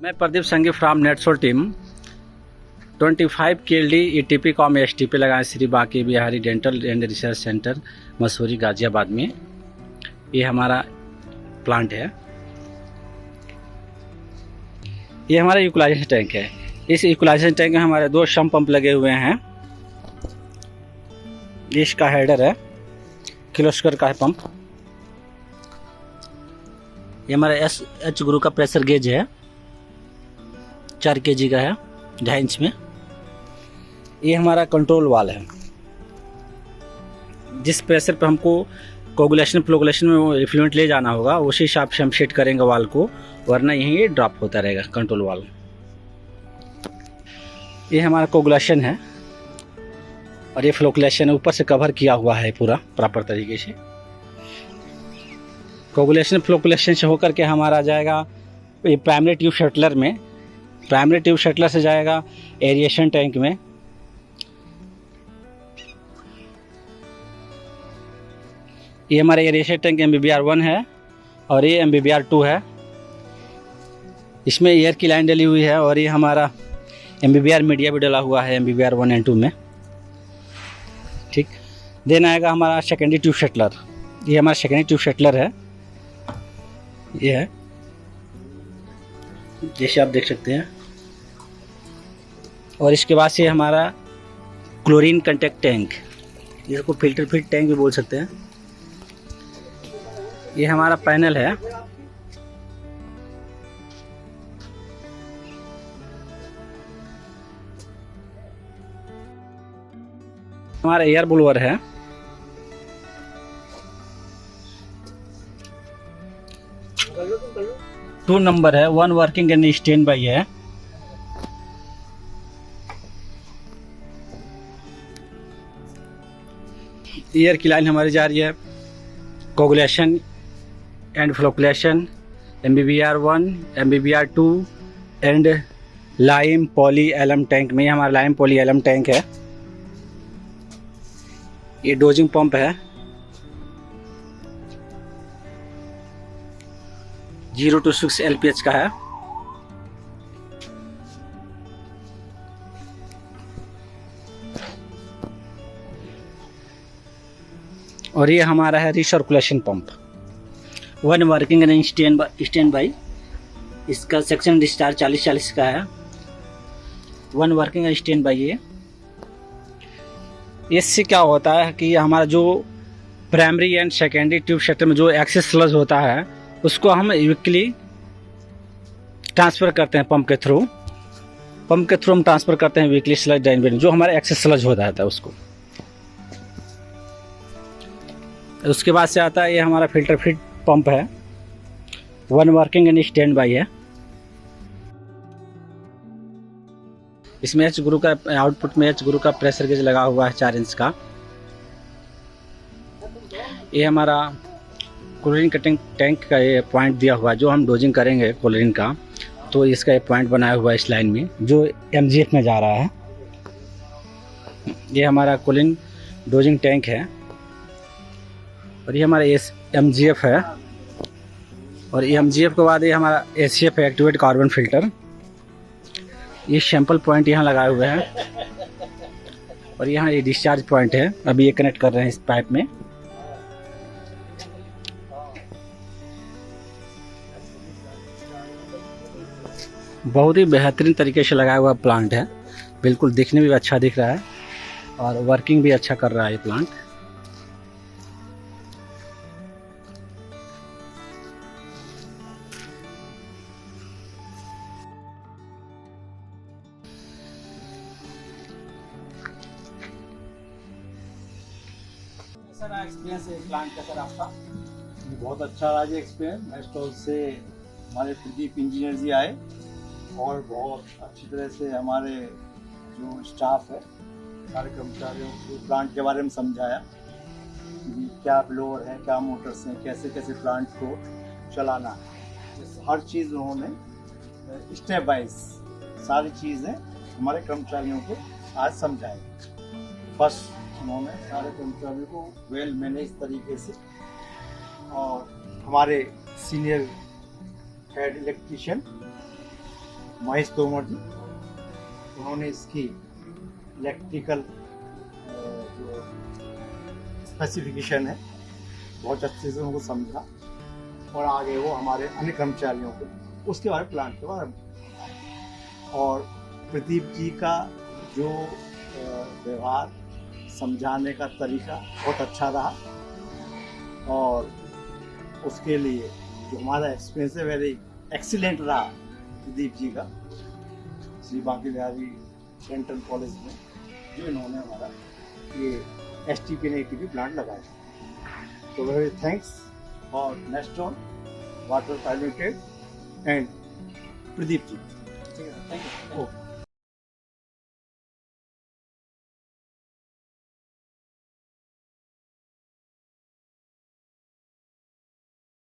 मैं Pradeep Sanghi from Netsol team 25 KLD ETP cum STP लगाए Shri Banke Bihari dental and research centre Masuri Ghaziabad में। ये हमारा प्लांट है। ये हमारा इक्वलाइजेशन टैंक है। इस इक्वलाइजेशन टैंक में हमारे 2 शम पंप लगे हुए हैं। इसका हेडर है, किर्लोस्कर का है पंप। ये हमारा SH गुरु का प्रेशर गेज है, 4 kg का है, 2.5 इंच में। ये हमारा कंट्रोल वाल है। जिस प्रेशर पे हमको कोगुलेशन फ्लोगुलेशन में रिफ्लुएंट ले जाना होगा उसी हिसाब से हम सेट करेंगे वाल को, वरना यहीं ये ड्रॉप होता रहेगा कंट्रोल वाल। ये हमारा कोगुलेशन है और ये फ्लोगुलेशन ऊपर से कवर किया हुआ है पूरा प्रॉपर तरीके से। कोगुलेशन फ्लोगुलेशन से होकर के हमारा जाएगा ये प्राइमरी ट्यूब शटलर में, प्राइमरी ट्यूब शटलर से जाएगा एरिएशन टैंक में। ये हमारा एरिएशन टैंक MBBR 1 है और ये MBBR 2 है। इसमें एयर की लाइन डली हुई है और ये हमारा MBBR मीडिया भी डला हुआ है MBBR 1 एंड 2 में। ठीक, देन आएगा हमारा सेकेंडरी ट्यूब शटलर। ये हमारा सेकेंडरी ट्यूब शटलर है, ये है जैसे आप देख सकते हैं। और इसके बाद से हमारा क्लोरीन कंटेक्ट टैंक, जिसको फिल्टर फिट टैंक भी बोल सकते हैं। ये हमारा पैनल है। हमारा एयर ब्लोअर है। टू नंबर है, 1 वर्किंग एंड स्टैंड बाई है। एयर की लाइन हमारी जा रही है coagulation and flocculation MBBR 1 MBBR 2 and lime poly alum tank में। हमारा लाइम पॉली एलम टैंक है। ये डोजिंग पंप है, 0 to 6 LPH का है। और ये हमारा है recirculation pump, 1 working and stand by. इसका सेक्शन डिस्चार्ज 40-40 का है, 1 वर्किंग एंड स्टैंड बाई। इससे क्या होता है कि हमारा जो primary and secondary tube shuttle में जो एक्सेस स्लज होता है उसको हम वीकली ट्रांसफ़र करते हैं पंप के थ्रू हम ट्रांसफ़र करते हैं वीकली स्लज ड्रेन, जो हमारा एक्सेस स्लज होता है उसको। उसके बाद से आता है ये हमारा फिल्टर फिट पंप है, 1 वर्किंग एंड स्टैंड बाई है। इसमें H गुरु का आउटपुट में H गुरु का प्रेशर गेज लगा हुआ है 4 इंच का। ये हमारा क्लोरीन कटिंग टैंक का ये पॉइंट दिया हुआ है, जो हम डोजिंग करेंगे क्लोरीन का, तो इसका ये पॉइंट बनाया हुआ है इस लाइन में जो MGF में जा रहा है। ये हमारा क्लोरीन डोजिंग टैंक है और ये हमारा MGF है। और ये MGF के बाद ये हमारा ACF है, एक्टिवेट कार्बन फिल्टर। ये सैंपल पॉइंट यहाँ लगाए हुए हैं और यहाँ ये डिस्चार्ज पॉइंट है। अभी ये कनेक्ट कर रहे हैं इस पाइप में। बहुत ही बेहतरीन तरीके से लगाया हुआ प्लांट है, बिल्कुल दिखने में भी अच्छा दिख रहा है और वर्किंग भी अच्छा कर रहा है ये प्लांट। कैसा एक्सपीरियंस है प्लांट का सर आपका? बहुत अच्छा रहा जी एक्सपीरियंस। नेटसोल से हमारे प्रदीप इंजीनियर जी आए और बहुत अच्छी तरह से हमारे जो स्टाफ है, सारे कर्मचारियों को प्लांट के बारे में समझाया कि क्या ब्लोअर है, क्या मोटर्स हैं, कैसे कैसे प्लांट को चलाना है। हर चीज़ उन्होंने स्टेप वाइज सारी चीज़ें हमारे कर्मचारियों को आज समझाई। फर्स्ट उन्होंने सारे कर्मचारियों को वेल मैनेज तरीके से, और हमारे senior head electrician Mahesh Tomar ji, उन्होंने इसकी इलेक्ट्रिकल जो स्पेसिफिकेशन है बहुत अच्छे से उनको समझा और आगे वो हमारे अन्य कर्मचारियों को उसके बारे में प्लान के बारे में। और प्रदीप जी का जो व्यवहार समझाने का तरीका बहुत अच्छा रहा और उसके लिए जो हमारा एक्सपीरियंस है वेरी एक्सीलेंट रहा प्रदीप जी का श्री बांकी बिहारी डेंटल कॉलेज में, जो इन्होंने हमारा ये STP ने ATP प्लांट लगाया। तो वेरी थैंक्स और Neston water private limited and Pradeep ji. ठीक है, थैंक यू। ओके।